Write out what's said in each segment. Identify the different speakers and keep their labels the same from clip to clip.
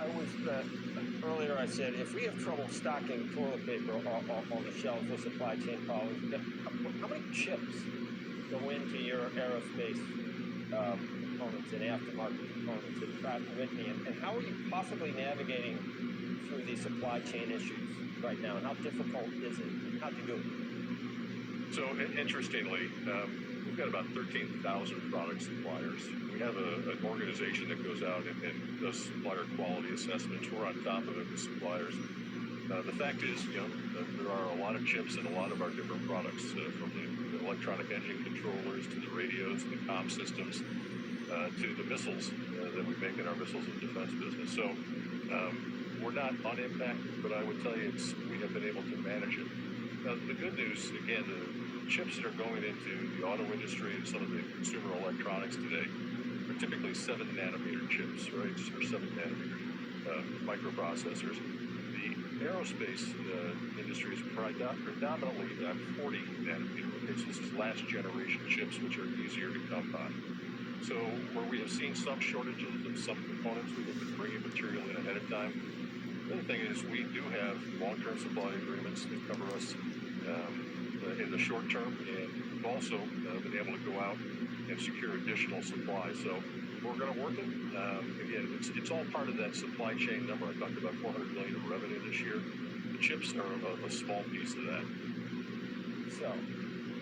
Speaker 1: I was earlier. I said if we have trouble stocking toilet paper on the shelves with supply chain problems, how many chips go into your aerospace components and aftermarket components at Pratt & Whitney, and how are you possibly navigating through these supply chain issues right now, and how difficult is it? How do you do it?
Speaker 2: So interestingly, we've got about 13,000 product suppliers. We have an organization that goes out and does supplier quality assessments. We're on top of it with suppliers. The fact is, there are a lot of chips in a lot of our different products, from the electronic engine controllers to the radios and the comm systems, to the missiles that we make in our missiles and defense business. So we're not unimpacted, but I would tell you we have been able to manage it. The good news, again, the chips that are going into the auto industry and some of the consumer electronics today are typically 7 nanometer chips, right? Or 7 nanometer microprocessors. The aerospace industry is predominantly 40 nanometer. Okay, so this is last generation chips, which are easier to come by. So where we have seen some shortages of some components, we have been bringing material in ahead of time. The other thing is we do have long-term supply agreements that cover us in the short term, and we've also been able to go out and secure additional supply. So we're going to work it. Again, it's all part of that supply chain number. I talked about $400 million of revenue this year. The chips are a small piece of that.
Speaker 1: So,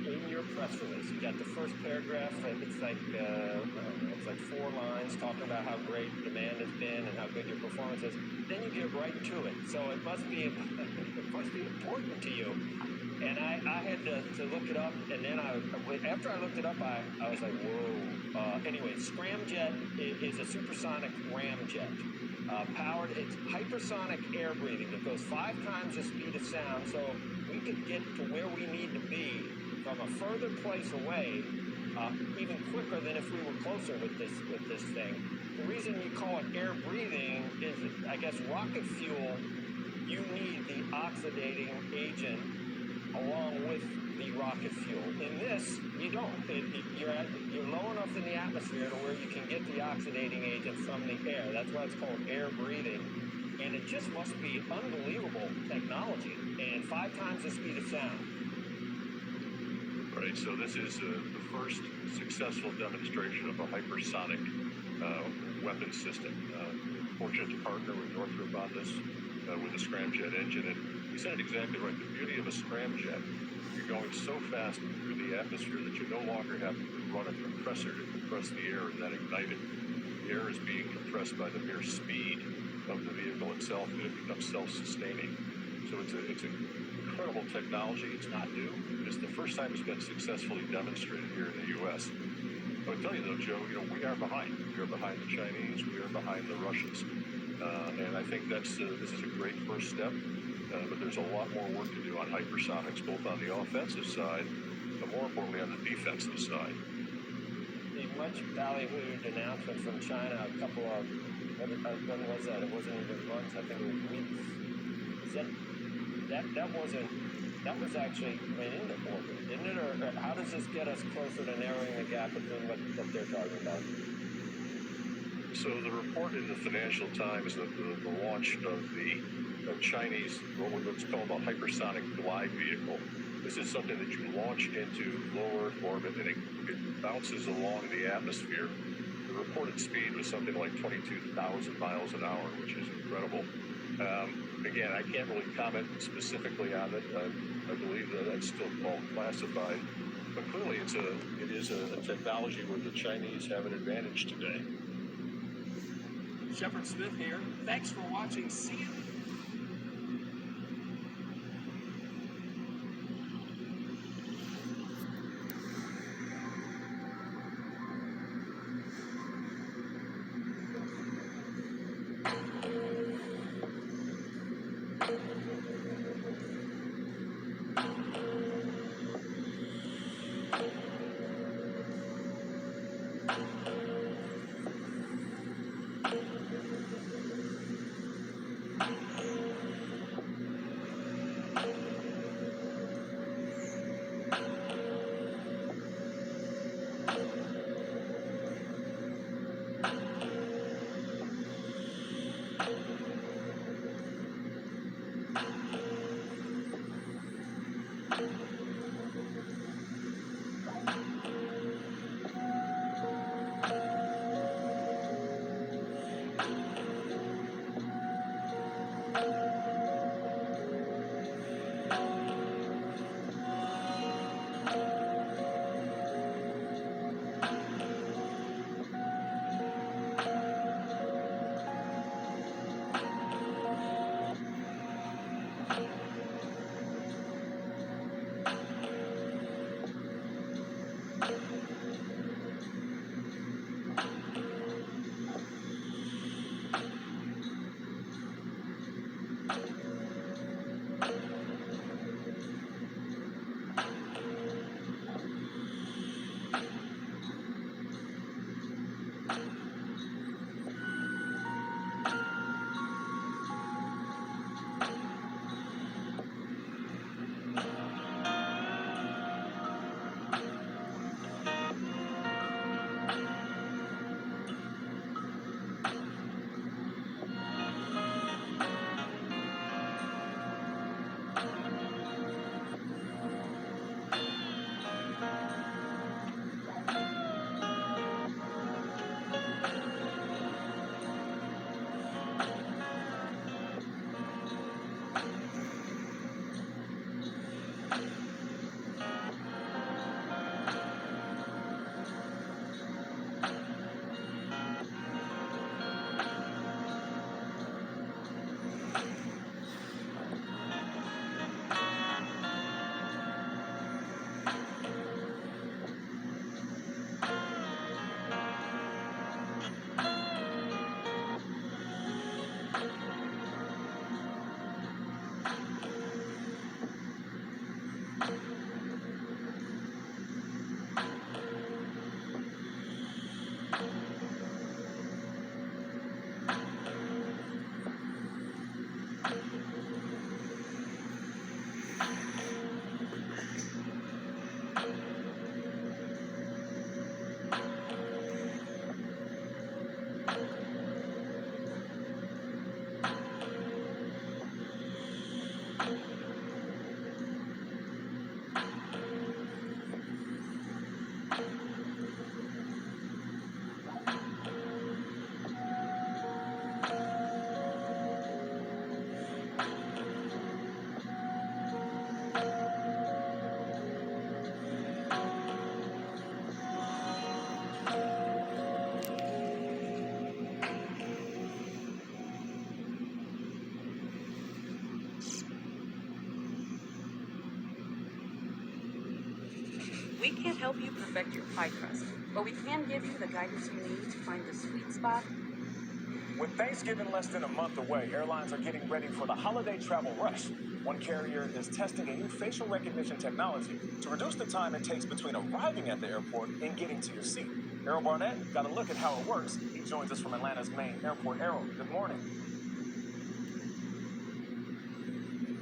Speaker 1: in your press release, you got the first paragraph, and it's like 4 lines talking about how great demand has been and how good your performance is. Then you get right to it. So it must be important to you. And I had to look it up, and then after I looked it up, I was like, whoa. Anyway, scramjet is a supersonic ramjet. Powered, it's hypersonic air breathing. It goes 5 times the speed of sound, so we could get to where we need to be from a further place away, even quicker than if we were closer with this thing. The reason you call it air breathing is, I guess, rocket fuel. You need the oxidating agent along with the rocket fuel. In this, you don't. You're low enough in the atmosphere to where you can get the oxidating agent from the air. That's why it's called air breathing. And it just must be unbelievable technology, and 5 times the speed of sound.
Speaker 2: Right, so this is the first successful demonstration of a hypersonic weapon system. Fortunate to partner with Northrop on this with a scramjet engine. And you said it exactly right. The beauty of a scramjet, you're going so fast through the atmosphere that you no longer have to run a compressor to compress the air and then ignite it. The air is being compressed by the mere speed of the vehicle itself, and it becomes self-sustaining. So it's an incredible technology. It's not new. It's the first time it's been successfully demonstrated here in the U.S. I would tell you though, Joe, we are behind. We are behind the Chinese. We are behind the Russians. And I think this is a great first step. But there's a lot more work to do on hypersonics, both on the offensive side, but more importantly on the defensive side.
Speaker 1: The much ballyhooed announcement from China a couple of, when was that? It wasn't even months, I think it was weeks. That was actually went into orbit, didn't it? Or how does this get us closer to narrowing the gap between what they're talking about?
Speaker 2: So the report in the Financial Times of the launch of the Chinese, what's called a hypersonic glide vehicle. This is something that you launch into low Earth orbit, and it bounces along the atmosphere. The reported speed was something like 22,000 miles an hour, which is incredible. Again, I can't really comment specifically on it. I believe that that's still all classified. But clearly it is a technology where the Chinese have an advantage today.
Speaker 3: Shepard Smith here. Thanks for watching CNBC.
Speaker 4: We can't help you perfect your pie crust, but we can give you the guidance you need to find the sweet spot.
Speaker 5: With Thanksgiving less than a month away, airlines are getting ready for the holiday travel rush. One carrier is testing a new facial recognition technology to reduce the time it takes between arriving at the airport and getting to your seat. Errol Barnett got a look at how it works. He joins us from Atlanta's main airport. Errol, good morning.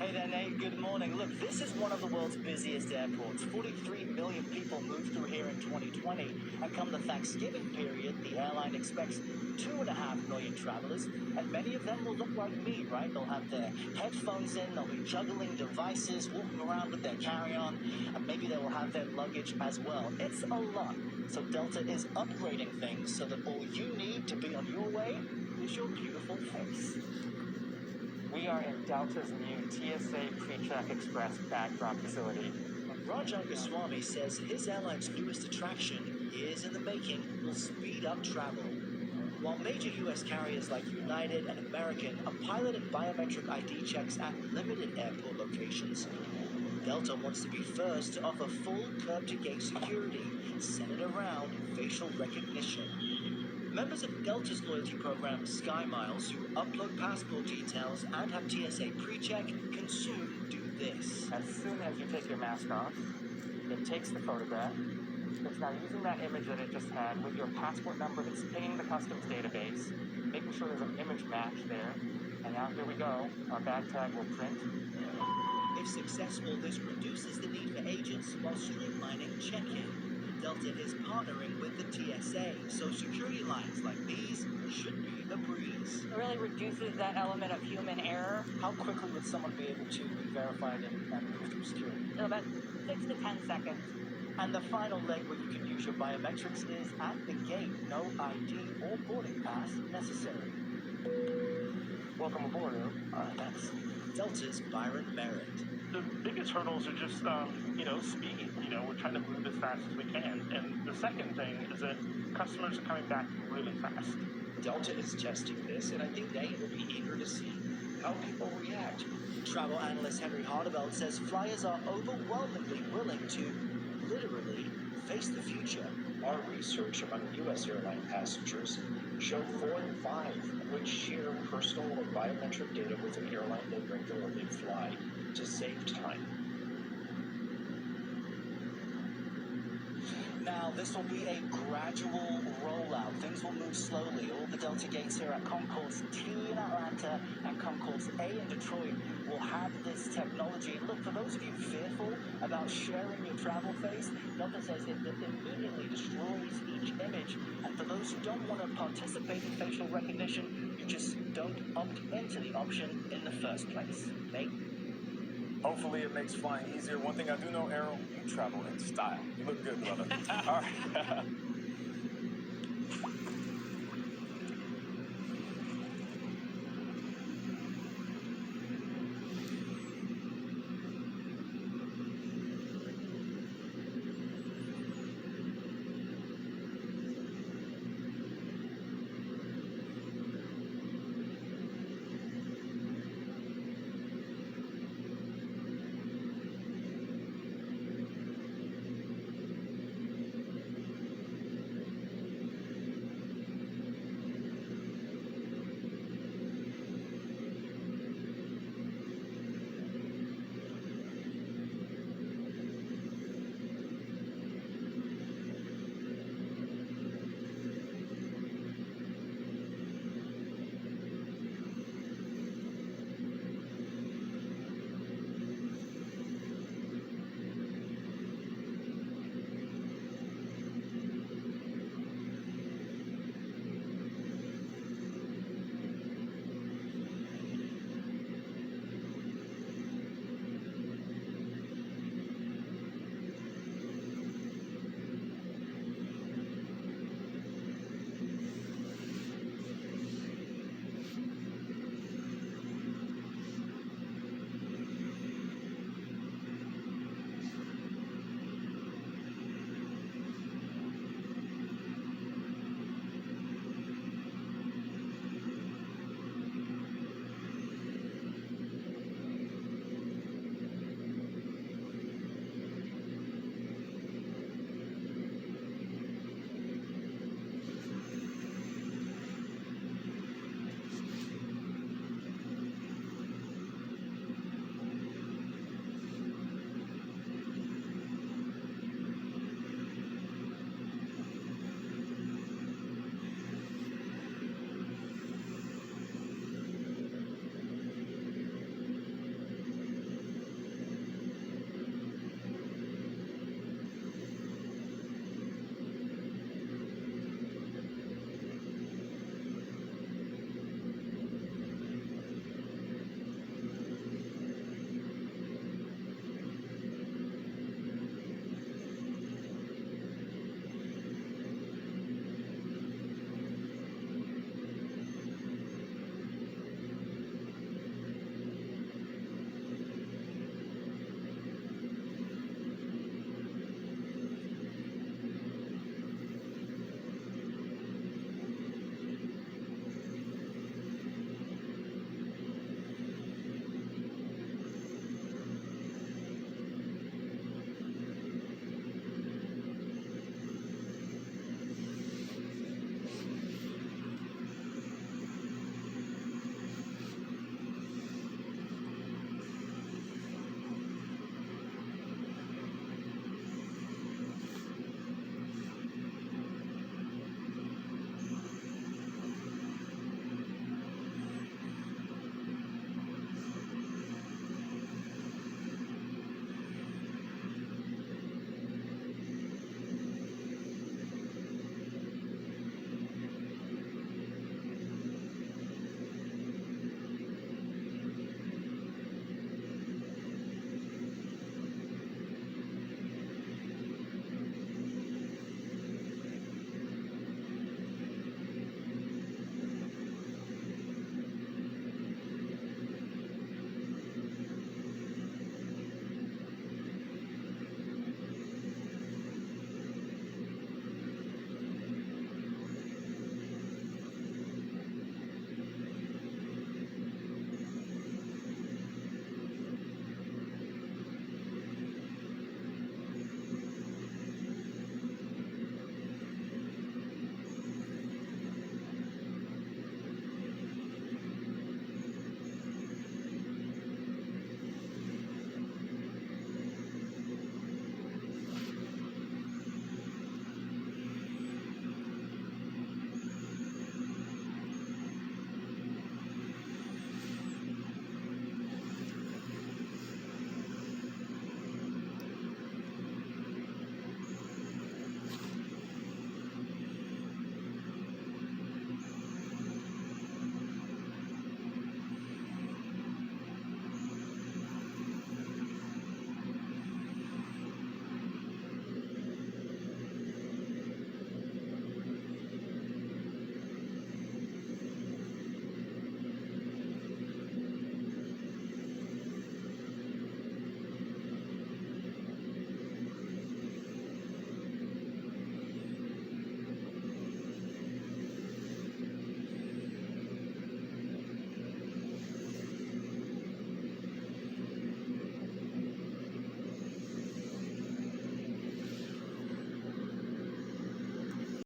Speaker 6: Hey there, Nate. Good morning. Look, this is one of the world's busiest airports. 43 million people moved through here in 2020. And come the Thanksgiving period, the airline expects 2.5 million travelers. And many of them will look like me, right? They'll have their headphones in, they'll be juggling devices, walking around with their carry-on, and maybe they will have their luggage as well. It's a lot. So Delta is upgrading things so that all you need to be on your way is your beautiful face.
Speaker 7: We are in Delta's new TSA PreCheck Express bag drop facility.
Speaker 6: Rajan Goswami says his airline's newest attraction, years in the making, will speed up travel. While major U.S. carriers like United and American are piloting biometric ID checks at limited airport locations, Delta wants to be first to offer full curb-to-gate security centered around facial recognition. Members of Delta's loyalty program, SkyMiles, who upload passport details and have TSA PreCheck, can soon do this.
Speaker 7: As soon as you take your mask off, it takes the photograph. It's now using that image that it just had with your passport number that's pinging the customs database, making sure there's an image match there. And now here we go. Our bag tag will print.
Speaker 6: If successful, this reduces the need for agents while streamlining check-in. Delta is partnering with the TSA, so security lines like these should be the breeze.
Speaker 8: It really reduces that element of human error.
Speaker 6: How quickly would someone be able to be verified and move through security?
Speaker 8: So about 6 to 10 seconds.
Speaker 6: And the final leg where you can use your biometrics is at the gate. No ID or boarding pass necessary.
Speaker 7: Welcome aboard, Earl.
Speaker 6: That's Delta's Byron Merritt.
Speaker 9: The biggest hurdles are just, speed. We're trying to move as fast as we can. And the second thing is that customers are coming back really fast.
Speaker 10: Delta is testing this, and I think they will be eager to see how people react.
Speaker 6: Travel analyst Henry Hardeveld says flyers are overwhelmingly willing to literally face the future.
Speaker 10: Our research among U.S. airline passengers showed 4 in 5 would share personal or biometric data with an airline they regularly fly to save time.
Speaker 6: Now, this will be a gradual rollout. Things will move slowly. All the Delta gates here at Concourse T in Atlanta and Concourse A in Detroit will have this technology. And look, for those of you fearful about sharing your travel face, Delta says it immediately destroys each image. And for those who don't want to participate in facial recognition, you just don't opt into the option in the first place. Nate?
Speaker 5: Hopefully it makes flying easier. One thing I do know, Errol, you travel in style. You look good, brother. All right.